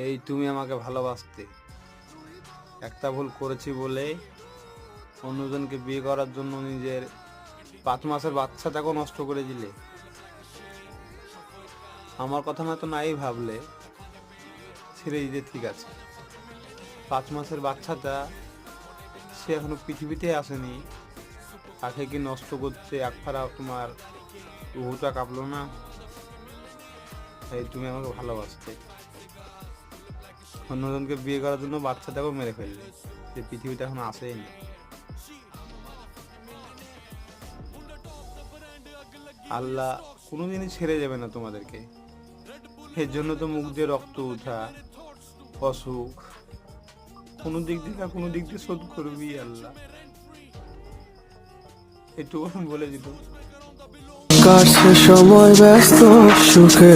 এই তুমি আমাকে ভালোবাসতে, একটা ভুল করেছি বলে অন্যজনকে বিয়ে করার জন্য নিজের 5 মাসের বাচ্চাটাকেও নষ্ট করে দিলে। আমার কথা না তো নাই ভাবলে ছেড়ে দিতে ঠিক আছে। 5 মাসের বাচ্চাটা সে এখনো পৃথিবীতে আসেনি, তাকে কি নষ্ট করতে একফারা তোমার রুহটা কাঁপলো না? এই তুমি আমাকে ভালোবাসতে, অন্যজনকে বিয়ে করার জন্য বাচ্চাটাকেও মেরে ফেললে, যে পৃথিবীতে এখন আসেনি। আল্লাহ কোনোদিনই ছেড়ে যাবে না তোমাদেরকে। এর জন্য তো মুখ দিয়ে রক্ত উঠা, অসুখ, কোনো দিক দিয়ে না কোনো দিক দিয়ে শোধ করবি আল্লাহ, এটুকু আমি বলে দিত। কাটছে সময় ব্যস্ত সুখে